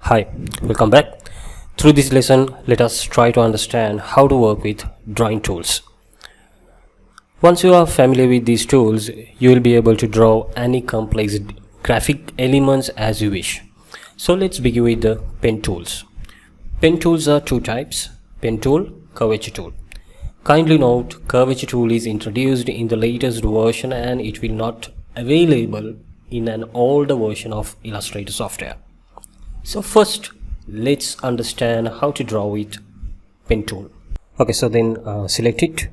Hi, welcome back. Through this lesson, let us try to understand how to work with drawing tools. Once you are familiar with these tools, you will be able to draw any complex graphic elements as you wish. So let's begin with the pen tools. Pen tools are two types: pen tool, curvature tool. Kindly note, curvature tool is introduced in the latest version and it will not available in an older version of Illustrator software. So first, let's understand how to draw with pen tool. Okay, so then select it,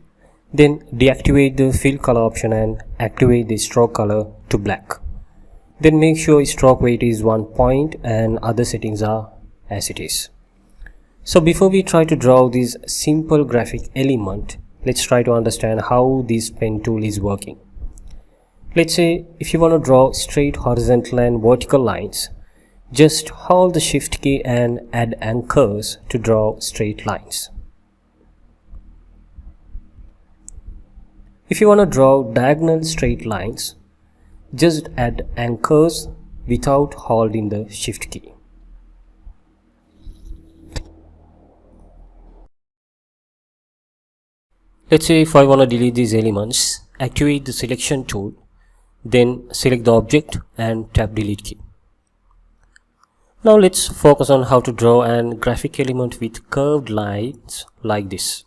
then deactivate the fill color option and activate the stroke color to black. Then make sure stroke weight is 1 point and other settings are as it is. So before we try to draw this simple graphic element, let's try to understand how this pen tool is working. Let's say if you want to draw straight horizontal and vertical lines, just hold the shift key and add anchors to draw straight lines. If you want to draw diagonal straight lines, just add anchors without holding the shift key. Let's say if I want to delete these elements, activate the selection tool, then select the object and tap delete key. Now let's focus on how to draw an graphic element with curved lines like this.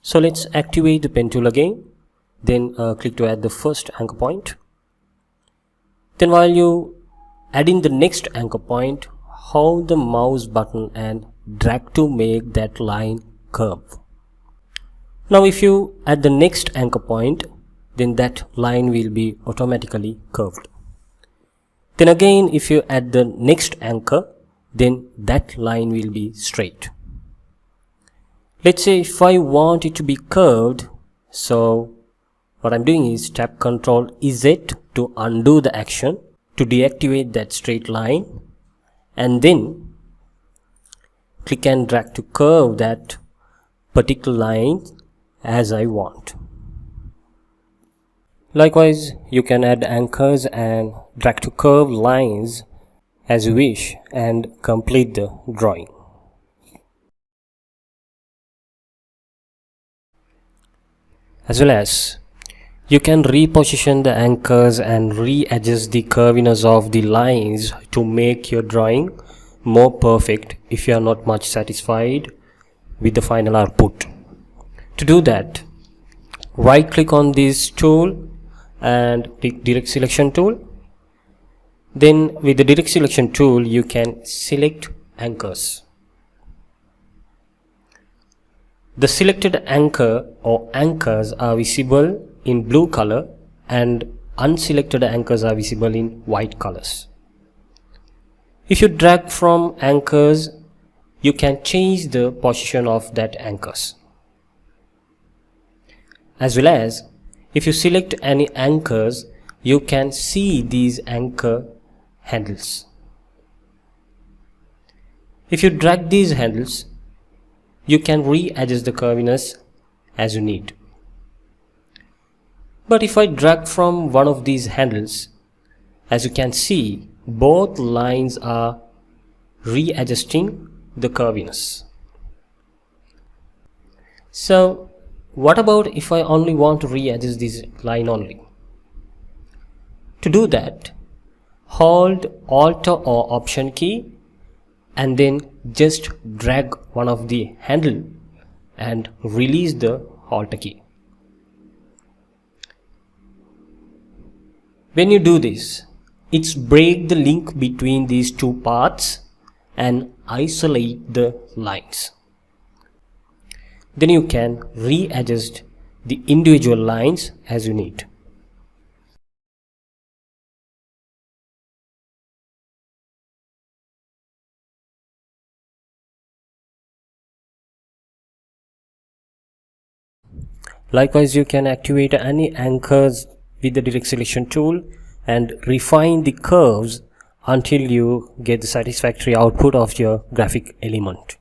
So let's activate the pen tool again, then click to add the first anchor point. Then while you adding the next anchor point, hold the mouse button and drag to make that line curve. Now if you add the next anchor point, then that line will be automatically curved. Then again, if you add the next anchor, then that line will be straight. Let's say if I want it to be curved, so what I'm doing is tap Ctrl Z to undo the action to deactivate that straight line, and then click and drag to curve that particular line as I want. Likewise, you can add anchors and drag to curve lines as you wish and complete the drawing. As well as, you can reposition the anchors and readjust the curviness of the lines to make your drawing more perfect if you are not much satisfied with the final output. To do that, right click on this tool and pick direct selection tool. Then with the direct selection tool, you can select anchors. The selected anchor or anchors are visible in blue color and unselected anchors are visible in white colors. If you drag from anchors, you can change the position of that anchors. As well as, if you select any anchors, you can see these anchor handles. If you drag these handles, you can readjust the curviness as you need. But if I drag from one of these handles, as you can see, both lines are readjusting the curviness. So what about if I only want to readjust this line only? To do that, hold Alt or Option key and then just drag one of the handle and release the Alt key. When you do this, it's break the link between these two parts and isolate the lines. Then you can readjust the individual lines as you need. Likewise, you can activate any anchors with the direct selection tool and refine the curves until you get the satisfactory output of your graphic element.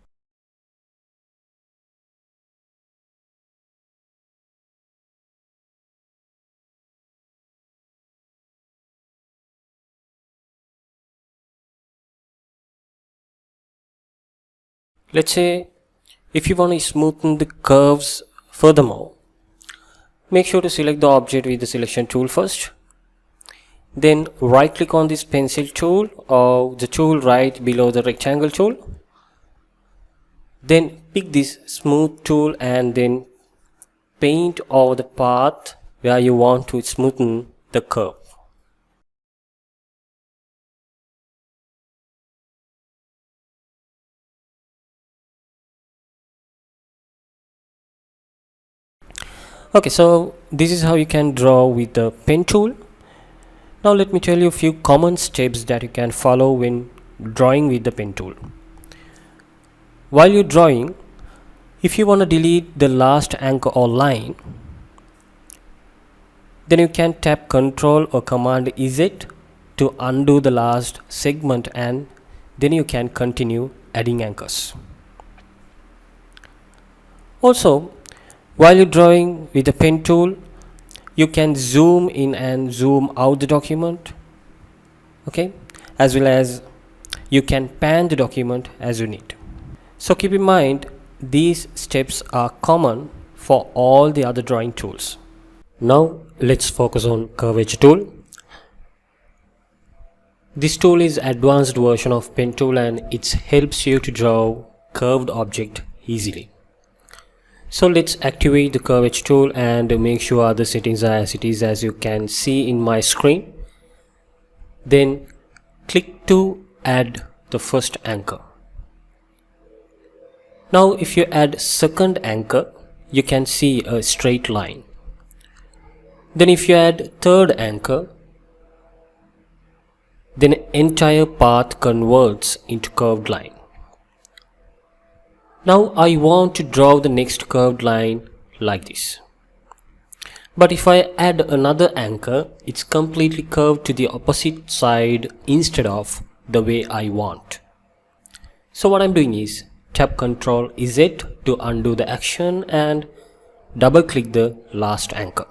Let's say if you want to smoothen the curves furthermore, make sure to select the object with the selection tool first. Then right click on this pencil tool or the tool right below the rectangle tool. Then pick this smooth tool and then paint over the path where you want to smoothen the curve. Okay, so this is how you can draw with the pen tool. Now let me tell you a few common steps that you can follow when drawing with the pen tool. While you're drawing, if you want to delete the last anchor or line, then you can tap Ctrl or Command Z to undo the last segment, and then you can continue adding anchors. Also, while you're drawing with the pen tool, you can zoom in and zoom out the document, okay, as well as you can pan the document as you need. So keep in mind, these steps are common for all the other drawing tools. Now let's focus on curvature tool. This tool is advanced version of pen tool and it helps you to draw curved object easily. So let's activate the curvature tool and make sure the settings are as it is, as you can see in my screen. Then click to add the first anchor. Now if you add second anchor, you can see a straight line. Then if you add third anchor, then entire path converts into curved line. Now I want to draw the next curved line like this. But if I add another anchor, it's completely curved to the opposite side instead of the way I want. So what I'm doing is tap Ctrl Z to undo the action and double click the last anchor.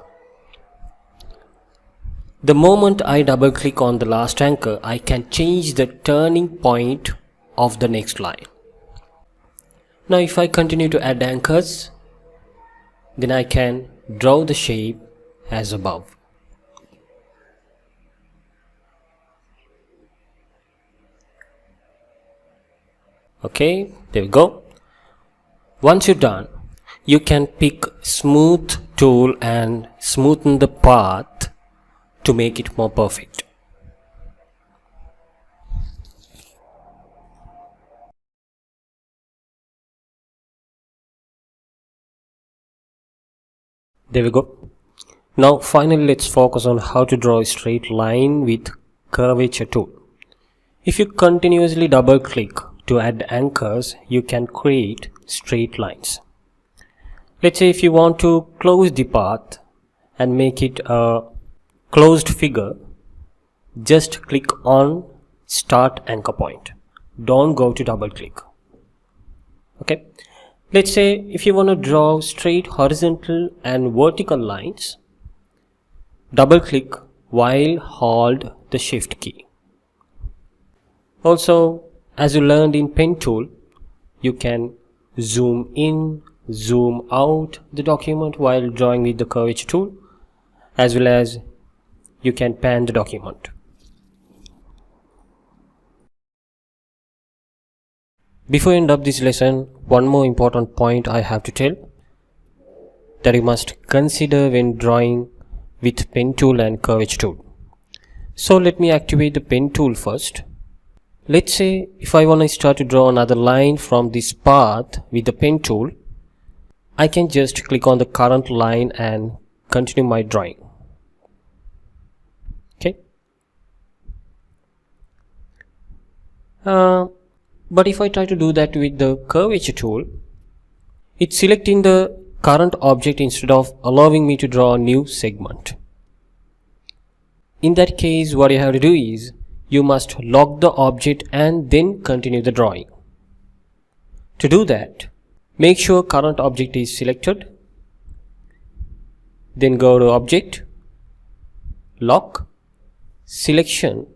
The moment I double click on the last anchor, I can change the turning point of the next line. Now if I continue to add anchors, then I can draw the shape as above. Okay, there we go. Once you're done, you can pick smooth tool and smoothen the path to make it more perfect. There we go. Now finally let's focus on how to draw a straight line with curvature tool. If you continuously double click to add anchors, you can create straight lines. Let's say if you want to close the path and make it a closed figure, just click on start anchor point. Don't go to double click. Okay. Let's say if you want to draw straight horizontal and vertical lines, double click while hold the shift key. Also, as you learned in pen tool, you can zoom in, zoom out the document while drawing with the curvature tool, as well as you can pan the document. Before I end up this lesson, one more important point I have to tell that you must consider when drawing with pen tool and curvature tool. So let me activate the pen tool first. Let's say if I want to start to draw another line from this path with the pen tool, I can just click on the current line and continue my drawing. Okay. But if I try to do that with the curvature tool, it's selecting the current object instead of allowing me to draw a new segment. In that case, what you have to do is you must lock the object and then continue the drawing. To do that, make sure current object is selected, then go to object, lock, selection,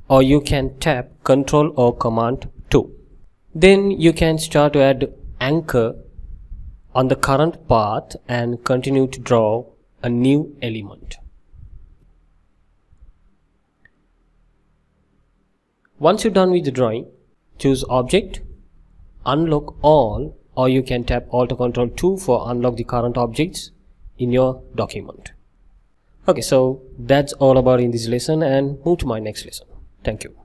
or you can tap Ctrl or Command 2. Then you can start to add anchor on the current path and continue to draw a new element. Once you're done with the drawing, choose Object, Unlock All, or you can tap Alt or Ctrl 2 for unlock the current objects in your document. Okay, so that's all about in this lesson, and move to my next lesson. Thank you.